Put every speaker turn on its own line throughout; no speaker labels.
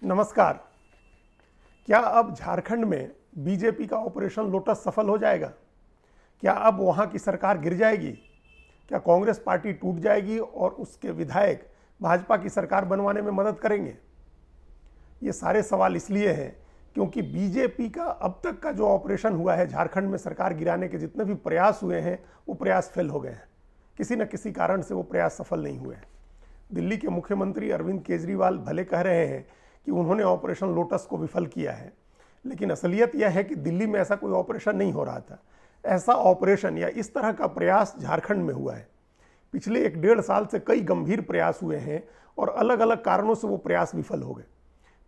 नमस्कार। क्या अब झारखंड में बीजेपी का ऑपरेशन लोटस सफल हो जाएगा? क्या अब वहां की सरकार गिर जाएगी? क्या कांग्रेस पार्टी टूट जाएगी और उसके विधायक भाजपा की सरकार बनवाने में मदद करेंगे? ये सारे सवाल इसलिए हैं क्योंकि बीजेपी का अब तक का जो ऑपरेशन हुआ है, झारखंड में सरकार गिराने के जितने भी प्रयास हुए हैं वो प्रयास फेल हो गए हैं। किसी न किसी कारण से वो प्रयास सफल नहीं हुए हैं। दिल्ली के मुख्यमंत्री अरविंद केजरीवाल भले कह रहे हैं कि उन्होंने ऑपरेशन लोटस को विफल किया है, लेकिन असलियत यह है कि दिल्ली में ऐसा कोई ऑपरेशन नहीं हो रहा था। ऐसा ऑपरेशन या इस तरह का प्रयास झारखंड में हुआ है। पिछले 1-1.5 साल से कई गंभीर प्रयास हुए हैं और अलग अलग कारणों से वो प्रयास विफल हो गए।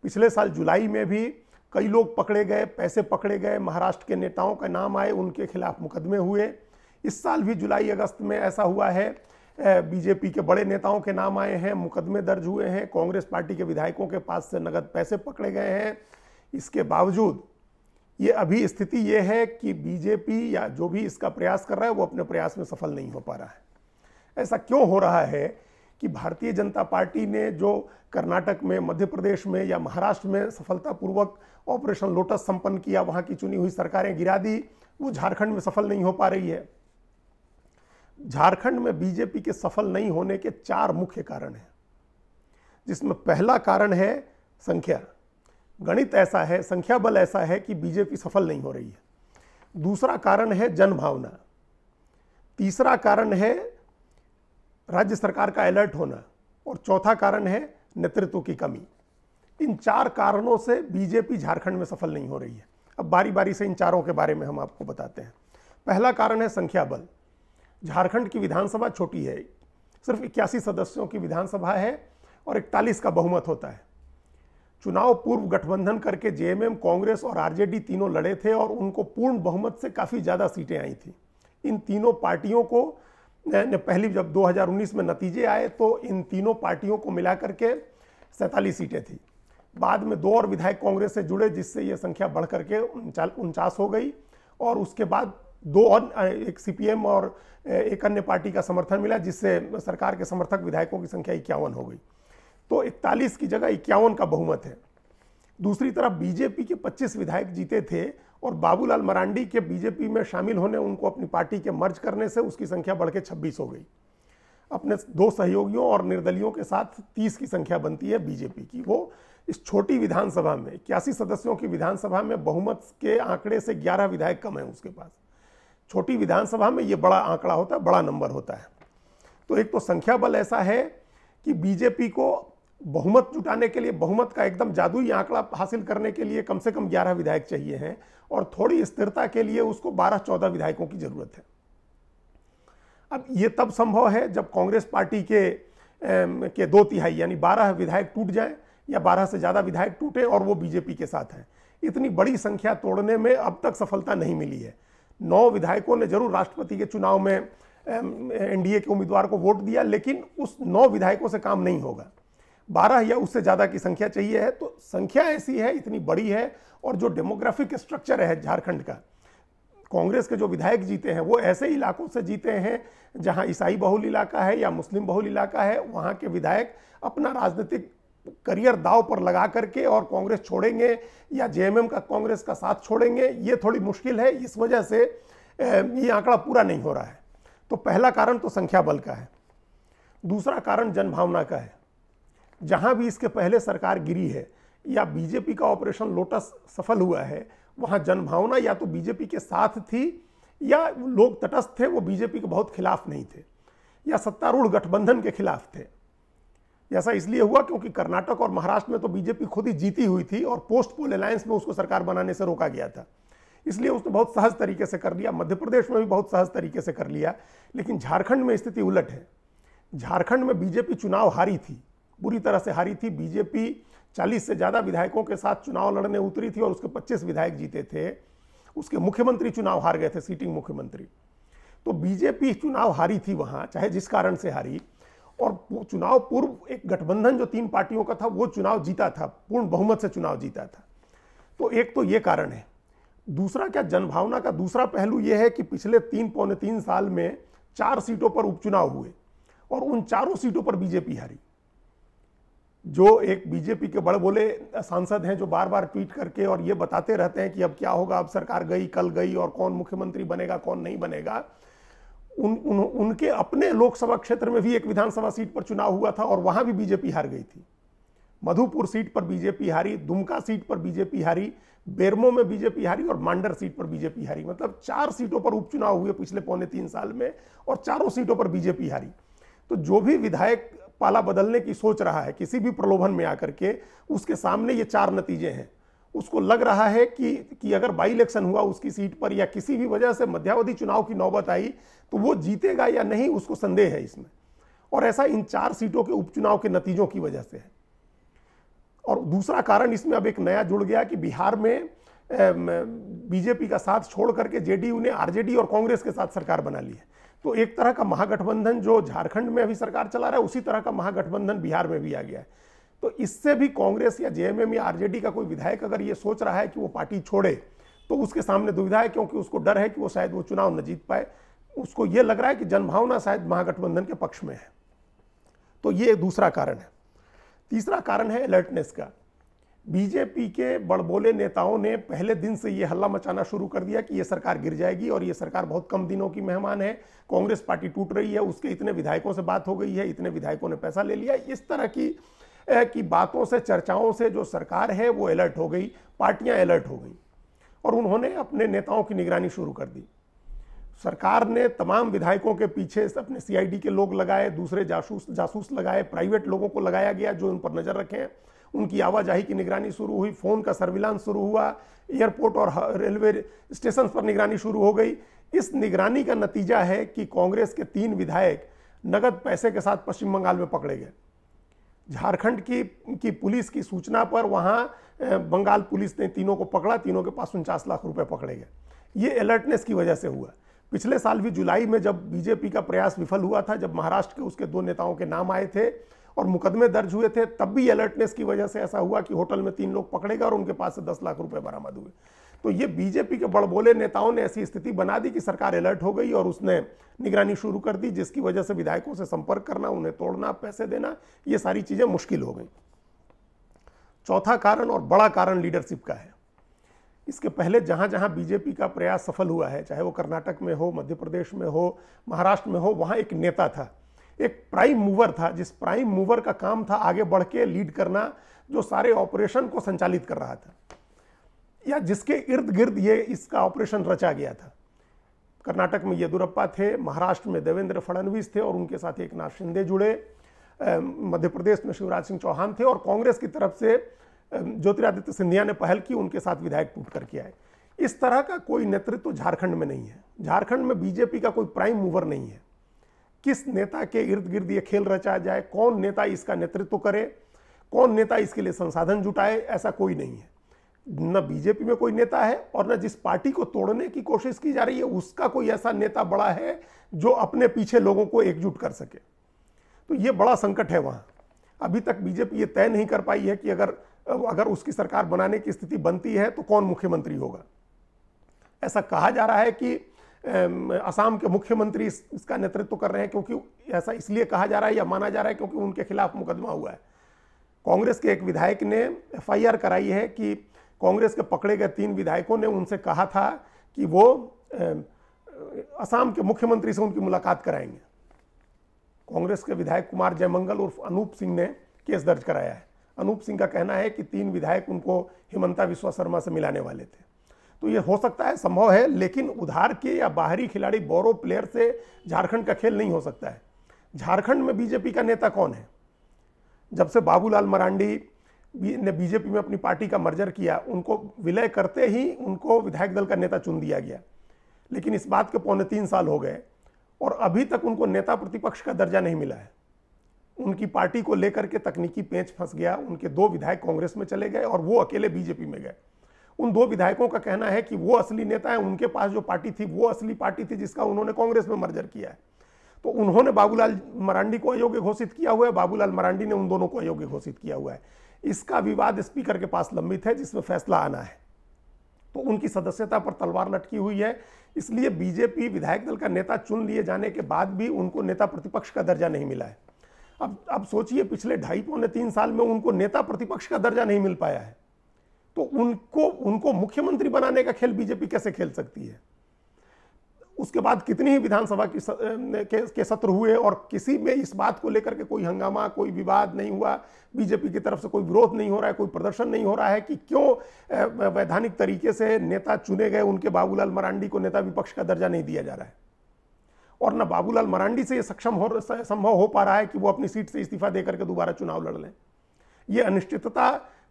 पिछले साल जुलाई में भी कई लोग पकड़े गए, पैसे पकड़े गए, महाराष्ट्र के नेताओं का नाम आए, उनके खिलाफ मुकदमे हुए। इस साल भी जुलाई अगस्त में ऐसा हुआ है, बीजेपी के बड़े नेताओं के नाम आए हैं, मुकदमे दर्ज हुए हैं, कांग्रेस पार्टी के विधायकों के पास से नगद पैसे पकड़े गए हैं। इसके बावजूद ये अभी स्थिति ये है कि बीजेपी या जो भी इसका प्रयास कर रहा है वो अपने प्रयास में सफल नहीं हो पा रहा है। ऐसा क्यों हो रहा है कि भारतीय जनता पार्टी ने जो कर्नाटक में, मध्य प्रदेश में या महाराष्ट्र में सफलतापूर्वक ऑपरेशन लोटस संपन्न किया, वहां की चुनी हुई सरकारें गिरा दी, वो झारखंड में सफल नहीं हो पा रही है? झारखंड में बीजेपी के सफल नहीं होने के 4 मुख्य कारण हैं, जिसमें पहला कारण है संख्या। गणित ऐसा है, संख्या बल ऐसा है कि बीजेपी सफल नहीं हो रही है। दूसरा कारण है जनभावना। तीसरा कारण है राज्य सरकार का अलर्ट होना और चौथा कारण है नेतृत्व की कमी। इन 4 कारणों से बीजेपी झारखंड में सफल नहीं हो रही है। अब बारी बारी से इन चारों के बारे में हम आपको बताते हैं। पहला कारण है संख्या बल। झारखंड की विधानसभा छोटी है, सिर्फ 81 सदस्यों की विधानसभा है और 41 का बहुमत होता है। चुनाव पूर्व गठबंधन करके जेएमएम, कांग्रेस और आरजेडी तीनों लड़े थे और उनको पूर्ण बहुमत से काफ़ी ज़्यादा सीटें आई थी। इन तीनों पार्टियों को पहली जब 2019 में नतीजे आए तो इन तीनों पार्टियों को मिलाकर के 47 सीटें थी। बाद में 2 और विधायक कांग्रेस से जुड़े, जिससे ये संख्या बढ़ करके 49 हो गई और उसके बाद 2 और, एक सीपीएम और एक अन्य पार्टी का समर्थन मिला, जिससे सरकार के समर्थक विधायकों की संख्या 51 हो गई। तो 41 की जगह 51 का बहुमत है। दूसरी तरफ बीजेपी के 25 विधायक जीते थे और बाबूलाल मरांडी के बीजेपी में शामिल होने, उनको अपनी पार्टी के मर्ज करने से उसकी संख्या बढ़ के 26 हो गई। अपने 2 सहयोगियों और निर्दलियों के साथ 30 की संख्या बनती है बीजेपी की। वो इस छोटी विधानसभा में, 81 सदस्यों की विधानसभा में बहुमत के आंकड़े से 11 विधायक कम है उसके पास। छोटी विधानसभा में ये बड़ा आंकड़ा होता है, बड़ा नंबर होता है। तो एक तो संख्या बल ऐसा है कि बीजेपी को बहुमत जुटाने के लिए, बहुमत का एकदम जादुई आंकड़ा हासिल करने के लिए कम से कम 11 विधायक चाहिए हैं और थोड़ी स्थिरता के लिए उसको 12-14 विधायकों की जरूरत है। अब ये तब संभव है जब कांग्रेस पार्टी के 2/3 यानी 12 विधायक टूट जाएं या 12 से ज्यादा विधायक टूटे और वो बीजेपी के साथ हैं। इतनी बड़ी संख्या तोड़ने में अब तक सफलता नहीं मिली है। 9 विधायकों ने जरूर राष्ट्रपति के चुनाव में एनडीए के उम्मीदवार को वोट दिया, लेकिन उस 9 विधायकों से काम नहीं होगा। 12 या उससे ज्यादा की संख्या चाहिए है। तो संख्या ऐसी है, इतनी बड़ी है, और जो डेमोग्राफिक स्ट्रक्चर है झारखंड का, कांग्रेस के जो विधायक जीते हैं वो ऐसे इलाकों से जीते हैं जहां ईसाई बहुल इलाका है या मुस्लिम बहुल इलाका है। वहां के विधायक अपना राजनीतिक करियर दांव पर लगा करके और कांग्रेस छोड़ेंगे या जेएमएम का कांग्रेस का साथ छोड़ेंगे, ये थोड़ी मुश्किल है। इस वजह से ये आंकड़ा पूरा नहीं हो रहा है। तो पहला कारण तो संख्या बल का है। दूसरा कारण जनभावना का है। जहां भी इसके पहले सरकार गिरी है या बीजेपी का ऑपरेशन लोटस सफल हुआ है, वहां जनभावना या तो बीजेपी के साथ थी या लोग तटस्थ थे, वो बीजेपी के बहुत खिलाफ नहीं थे या सत्तारूढ़ गठबंधन के खिलाफ थे। ऐसा इसलिए हुआ क्योंकि कर्नाटक और महाराष्ट्र में तो बीजेपी खुद ही जीती हुई थी और पोस्ट पोल अलायंस में उसको सरकार बनाने से रोका गया था, इसलिए उसने बहुत सहज तरीके से कर लिया। मध्य प्रदेश में भी बहुत सहज तरीके से कर लिया। लेकिन झारखंड में स्थिति उलट है। झारखंड में बीजेपी चुनाव हारी थी, बुरी तरह से हारी थी। बीजेपी 40 से ज्यादा विधायकों के साथ चुनाव लड़ने उतरी थी और उसके 25 विधायक जीते थे। उसके मुख्यमंत्री चुनाव हार गए थे, सीटिंग मुख्यमंत्री। तो बीजेपी चुनाव हारी थी वहां, चाहे जिस कारण से हारी। और चुनाव पूर्व एक गठबंधन जो 3 पार्टियों का था वो चुनाव जीता था, पूर्ण बहुमत से चुनाव जीता था। तो एक तो ये कारण है। दूसरा क्या, जनभावना का दूसरा पहलू यह है कि पिछले 3-3.25 साल में 4 सीटों पर उपचुनाव हुए और उन चारों सीटों पर बीजेपी हारी। जो एक बीजेपी के बड़े बोले सांसद हैं जो बार बार ट्वीट करके और ये बताते रहते हैं कि अब क्या होगा, अब सरकार गई कल गई और कौन मुख्यमंत्री बनेगा कौन नहीं बनेगा। उनके अपने लोकसभा क्षेत्र में भी एक विधानसभा सीट पर चुनाव हुआ था और वहां भी बीजेपी हार गई थी। मधुपुर सीट पर बीजेपी हारी, दुमका सीट पर बीजेपी हारी, बेरमो में बीजेपी हारी और मांडर सीट पर बीजेपी हारी। मतलब 4 सीटों पर उपचुनाव हुए पिछले 3.25 साल में और चारों सीटों पर बीजेपी हारी। तो जो भी विधायक पाला बदलने की सोच रहा है किसी भी प्रलोभन में आकर के, उसके सामने ये 4 नतीजे हैं। उसको लग रहा है कि अगर बाई इलेक्शन हुआ उसकी सीट पर या किसी भी वजह से मध्यावधि चुनाव की नौबत आई तो वो जीतेगा या नहीं, उसको संदेह है इसमें। और ऐसा इन 4 सीटों के उपचुनाव के नतीजों की वजह से है। और दूसरा कारण इसमें अब एक नया जुड़ गया कि बिहार में बीजेपी का साथ छोड़ करके जेडीयू ने आरजेडी और कांग्रेस के साथ सरकार बना ली है। तो एक तरह का महागठबंधन जो झारखंड में अभी सरकार चला रहा है, उसी तरह का महागठबंधन बिहार में भी आ गया है। तो इससे भी कांग्रेस या जेएमएम या आरजेडी का कोई विधायक अगर ये सोच रहा है कि वो पार्टी छोड़े तो उसके सामने दुविधा है, क्योंकि उसको डर है कि वो शायद वो चुनाव न जीत पाए। उसको ये लग रहा है कि जनभावना शायद महागठबंधन के पक्ष में है। तो ये दूसरा कारण है। तीसरा कारण है अलर्टनेस का। बीजेपी के बड़बोले नेताओं ने पहले दिन से ये हल्ला मचाना शुरू कर दिया कि ये सरकार गिर जाएगी और ये सरकार बहुत कम दिनों की मेहमान है, कांग्रेस पार्टी टूट रही है, उसके इतने विधायकों से बात हो गई है, इतने विधायकों ने पैसा ले लिया। इस तरह की बातों से, चर्चाओं से जो सरकार है वो अलर्ट हो गई, पार्टियां अलर्ट हो गई और उन्होंने अपने नेताओं की निगरानी शुरू कर दी। सरकार ने तमाम विधायकों के पीछे अपने सीआईडी के लोग लगाए, दूसरे जासूस लगाए, प्राइवेट लोगों को लगाया गया जो उन पर नजर रखें। उनकी आवाजाही की निगरानी शुरू हुई, फोन का सर्विलांस शुरू हुआ, एयरपोर्ट और रेलवे स्टेशन पर निगरानी शुरू हो गई। इस निगरानी का नतीजा है कि कांग्रेस के 3 विधायक नगद पैसे के साथ पश्चिम बंगाल में पकड़े गए। झारखंड की पुलिस की सूचना पर वहां बंगाल पुलिस ने तीनों को पकड़ा, तीनों के पास 49 लाख रुपए पकड़े गए। ये अलर्टनेस की वजह से हुआ। पिछले साल भी जुलाई में जब बीजेपी का प्रयास विफल हुआ था, जब महाराष्ट्र के उसके 2 नेताओं के नाम आए थे और मुकदमे दर्ज हुए थे, तब भी अलर्टनेस की वजह से ऐसा हुआ कि होटल में 3 लोग पकड़े गए और उनके पास से 10 लाख रुपए बरामद हुए। तो ये बीजेपी के बड़बोले नेताओं ने ऐसी स्थिति बना दी कि सरकार अलर्ट हो गई और उसने निगरानी शुरू कर दी, जिसकी वजह से विधायकों से संपर्क करना, उन्हें तोड़ना, पैसे देना, ये सारी चीजें मुश्किल हो गई। चौथा कारण और बड़ा कारण लीडरशिप का है। इसके पहले जहां जहां बीजेपी का प्रयास सफल हुआ है, चाहे वो कर्नाटक में हो, मध्य प्रदेश में हो, महाराष्ट्र में हो, वहां एक नेता था, एक प्राइम मूवर था, जिस प्राइम मूवर का काम था आगे बढ़ के लीड करना, जो सारे ऑपरेशन को संचालित कर रहा था या जिसके इर्द गिर्द ये इसका ऑपरेशन रचा गया था। कर्नाटक में येदुरप्पा थे, महाराष्ट्र में देवेंद्र फडणवीस थे और उनके साथ एकनाथ शिंदे जुड़े, मध्य प्रदेश में शिवराज सिंह चौहान थे और कांग्रेस की तरफ से ज्योतिरादित्य सिंधिया ने पहल की, उनके साथ विधायक टूट करके आए। इस तरह का कोई नेतृत्व झारखंड में नहीं है। झारखंड में बीजेपी का कोई प्राइम मूवर नहीं है। किस नेता के इर्द गिर्द ये खेल रचा जाए, कौन नेता इसका नेतृत्व करे, कौन नेता इसके लिए संसाधन जुटाए, ऐसा कोई नहीं है। न बीजेपी में कोई नेता है और न जिस पार्टी को तोड़ने की कोशिश की जा रही है उसका कोई ऐसा नेता बड़ा है जो अपने पीछे लोगों को एकजुट कर सके। तो ये बड़ा संकट है वहां। अभी तक बीजेपी ये तय नहीं कर पाई है कि अगर उसकी सरकार बनाने की स्थिति बनती है तो कौन मुख्यमंत्री होगा। ऐसा कहा जा रहा है कि असम के मुख्यमंत्री इसका नेतृत्व कर रहे हैं, क्योंकि ऐसा इसलिए कहा जा रहा है या माना जा रहा है क्योंकि उनके खिलाफ मुकदमा हुआ है। कांग्रेस के एक विधायक ने एफआईआर कराई है कि कांग्रेस के पकड़े गए 3 विधायकों ने उनसे कहा था कि वो असम के मुख्यमंत्री से उनकी मुलाकात कराएंगे। कांग्रेस के विधायक कुमार जयमंगल उर्फ अनूप सिंह ने केस दर्ज कराया है। अनूप सिंह का कहना है कि 3 विधायक उनको हिमंता विश्वा शर्मा से मिलाने वाले थे। तो ये हो सकता है, संभव है, लेकिन उधार के या बाहरी खिलाड़ी बोरो प्लेयर से झारखंड का खेल नहीं हो सकता है। झारखंड में बीजेपी का नेता कौन है? जब से बाबूलाल मरांडी ने बीजेपी में अपनी पार्टी का मर्जर किया, उनको विलय करते ही उनको विधायक दल का नेता चुन दिया गया, लेकिन इस बात के 3.25 साल हो गए और अभी तक उनको नेता प्रतिपक्ष का दर्जा नहीं मिला है। उनकी पार्टी को लेकर के तकनीकी पेंच फंस गया। उनके 2 विधायक कांग्रेस में चले गए और वो अकेले बीजेपी में गए। उन 2 विधायकों का कहना है कि वो असली नेता है, उनके पास जो पार्टी थी वो असली पार्टी थी जिसका उन्होंने कांग्रेस में मर्जर किया है। तो उन्होंने बाबूलाल मरांडी को अयोग्य घोषित किया हुआ है, बाबूलाल मरांडी ने उन दोनों को अयोग्य घोषित किया हुआ है। इसका विवाद स्पीकर के पास लंबित है, जिसमें फैसला आना है। तो उनकी सदस्यता पर तलवार लटकी हुई है। इसलिए बीजेपी विधायक दल का नेता चुन लिए जाने के बाद भी उनको नेता प्रतिपक्ष का दर्जा नहीं मिला है। अब सोचिए, पिछले 2.5-3 साल में उनको नेता प्रतिपक्ष का दर्जा नहीं मिल पाया है, तो उनको मुख्यमंत्री बनाने का खेल बीजेपी कैसे खेल सकती है? उसके बाद कितनी ही विधानसभा के सत्र हुए और किसी में इस बात को लेकर के कोई हंगामा, कोई विवाद नहीं हुआ, बीजेपी की तरफ से कोई विरोध नहीं हो रहा है, कोई प्रदर्शन नहीं हो रहा है कि क्यों वैधानिक तरीके से नेता चुने गए उनके बाबूलाल मरांडी को नेता विपक्ष का दर्जा नहीं दिया जा रहा है। और न बाबूलाल मरांडी से ये संभव हो पा रहा है कि वो अपनी सीट से इस्तीफा देकर के दोबारा चुनाव लड़ लें। ये अनिश्चितता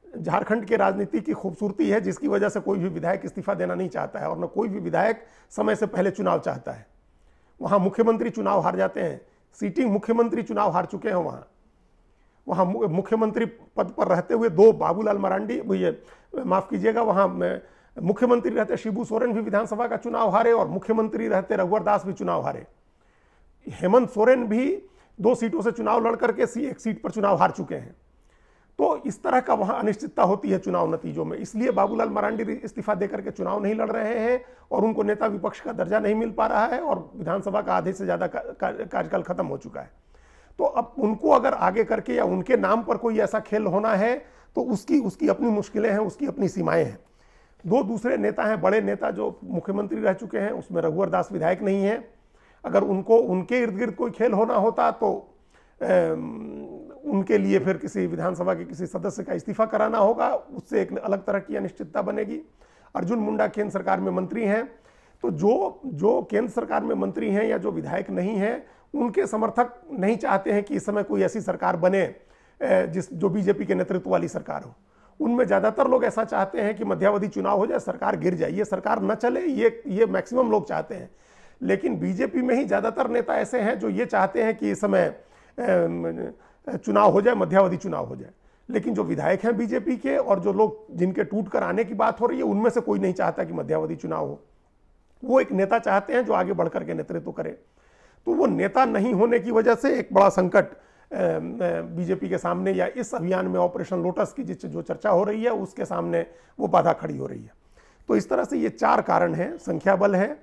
झारखंड के राजनीति की खूबसूरती है, जिसकी वजह से कोई भी विधायक इस्तीफा देना नहीं चाहता है और न कोई भी विधायक समय से पहले चुनाव चाहता है। वहां मुख्यमंत्री चुनाव हार जाते हैं, सीटिंग मुख्यमंत्री चुनाव हार चुके हैं। वहां मुख्यमंत्री पद पर रहते हुए 2 बाबूलाल मरांडी, माफ कीजिएगा, वहां मुख्यमंत्री रहते शिबू सोरेन भी विधानसभा का चुनाव हारे और मुख्यमंत्री रहते रघुवर दास भी चुनाव हारे। हेमंत सोरेन भी 2 सीटों से चुनाव लड़ करके एक सीट पर चुनाव हार चुके हैं। तो इस तरह का वहां अनिश्चितता होती है चुनाव नतीजों में, इसलिए बाबूलाल मरांडी इस्तीफा देकर के चुनाव नहीं लड़ रहे हैं और उनको नेता विपक्ष का दर्जा नहीं मिल पा रहा है और विधानसभा का आधे से ज्यादा कार्यकाल खत्म हो चुका है। तो अब उनको अगर आगे करके या उनके नाम पर कोई ऐसा खेल होना है तो उसकी अपनी मुश्किलें हैं, उसकी अपनी सीमाएं हैं। 2 दूसरे नेता हैं, बड़े नेता जो मुख्यमंत्री रह चुके हैं, उसमें रघुवर दास विधायक नहीं है। अगर उनके इर्द गिर्द कोई खेल होना होता तो उनके लिए फिर किसी विधानसभा के किसी सदस्य का इस्तीफा कराना होगा, उससे एक अलग तरह की अनिश्चितता बनेगी। अर्जुन मुंडा केंद्र सरकार में मंत्री हैं, तो जो केंद्र सरकार में मंत्री हैं या जो विधायक नहीं हैं, उनके समर्थक नहीं चाहते हैं कि इस समय कोई ऐसी सरकार बने जो बीजेपी के नेतृत्व वाली सरकार हो। उनमें ज़्यादातर लोग ऐसा चाहते हैं कि मध्यावधि चुनाव हो जाए, सरकार गिर जाए, ये सरकार न चले, ये मैक्सिमम लोग चाहते हैं। लेकिन बीजेपी में ही ज़्यादातर नेता ऐसे हैं जो ये चाहते हैं कि इस समय चुनाव हो जाए, मध्यावधि चुनाव हो जाए। लेकिन जो विधायक हैं बीजेपी के और जो लोग जिनके टूट कर आने की बात हो रही है, उनमें से कोई नहीं चाहता कि मध्यावधि चुनाव हो। वो एक नेता चाहते हैं जो आगे बढ़कर के नेतृत्व करे। तो वो नेता नहीं होने की वजह से एक बड़ा संकट बीजेपी के सामने, या इस अभियान में ऑपरेशन लोटस की जो चर्चा हो रही है उसके सामने वो बाधा खड़ी हो रही है। तो इस तरह से ये 4 कारण हैं। संख्या बल है,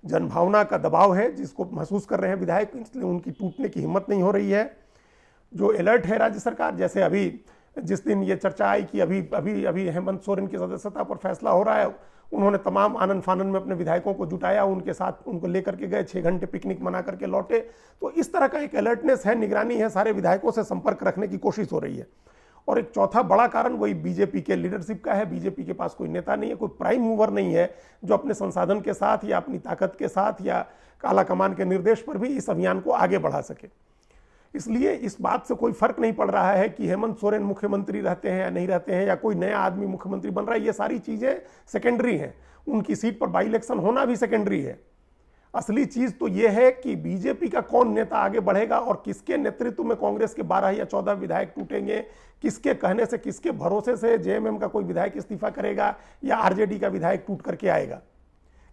जनभावना का दबाव है जिसको महसूस कर रहे हैं विधायक, इसलिए उनकी टूटने की हिम्मत नहीं हो रही है। जो अलर्ट है राज्य सरकार, जैसे अभी जिस दिन ये चर्चा आई कि अभी हेमंत सोरेन की सदस्यता पर फैसला हो रहा है, उन्होंने तमाम आनंद फानन में अपने विधायकों को जुटाया, उनके साथ उनको लेकर के गए, 6 घंटे पिकनिक मना करके लौटे। तो इस तरह का एक अलर्टनेस है, निगरानी है, सारे विधायकों से संपर्क रखने की कोशिश हो रही है। और एक चौथा बड़ा कारण वही बीजेपी के लीडरशिप का है। बीजेपी के पास कोई नेता नहीं है, कोई प्राइम मूवर नहीं है जो अपने संसाधन के साथ या अपनी ताकत के साथ या काला कमान के निर्देश पर भी इस अभियान को आगे बढ़ा सके। इसलिए इस बात से कोई फर्क नहीं पड़ रहा है कि हेमंत सोरेन मुख्यमंत्री रहते हैं या नहीं रहते हैं, या कोई नया आदमी मुख्यमंत्री बन रहा है, ये सारी चीजें सेकेंडरी हैं। उनकी सीट पर बाई इलेक्शन होना भी सेकेंडरी है। असली चीज तो यह है कि बीजेपी का कौन नेता आगे बढ़ेगा और किसके नेतृत्व में कांग्रेस के 12 या 14 विधायक टूटेंगे, किसके कहने से, किसके भरोसे से जेएमएम का कोई विधायक इस्तीफा करेगा या आरजेडी का विधायक टूट करके आएगा,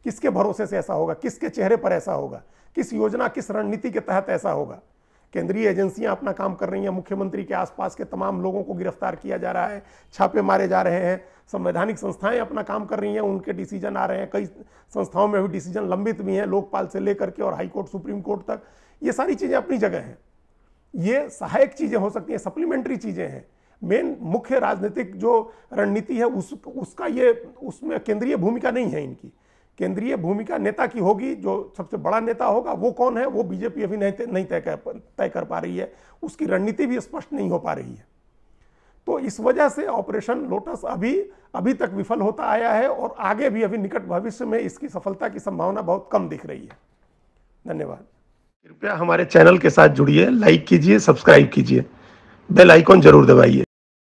किसके भरोसे से ऐसा होगा, किसके चेहरे पर ऐसा होगा, किस योजना, किस रणनीति के तहत ऐसा होगा। केंद्रीय एजेंसियां अपना काम कर रही हैं, मुख्यमंत्री के आसपास के तमाम लोगों को गिरफ्तार किया जा रहा है, छापे मारे जा रहे हैं, संवैधानिक संस्थाएं अपना काम कर रही हैं, उनके डिसीजन आ रहे हैं, कई संस्थाओं में भी डिसीजन लंबित भी हैं, लोकपाल से लेकर के और हाईकोर्ट, सुप्रीम कोर्ट तक। ये सारी चीजें अपनी जगह हैं, ये सहायक चीजें हो सकती हैं, सप्लीमेंट्री चीजें हैं। मेन मुख्य राजनीतिक जो रणनीति है उसमें केंद्रीय भूमिका नहीं है इनकी। केंद्रीय भूमिका नेता की होगी, जो सबसे बड़ा नेता होगा वो कौन है, वो बीजेपी अभी नहीं तय कर पा रही है, उसकी रणनीति भी स्पष्ट नहीं हो पा रही है। तो इस वजह से ऑपरेशन लोटस अभी तक विफल होता आया है और आगे भी अभी निकट भविष्य में इसकी सफलता की संभावना बहुत कम दिख रही है। धन्यवाद। कृपया हमारे चैनल के साथ जुड़िए, लाइक कीजिए, सब्सक्राइब कीजिए, बेल आइकॉन जरूर दबाइए।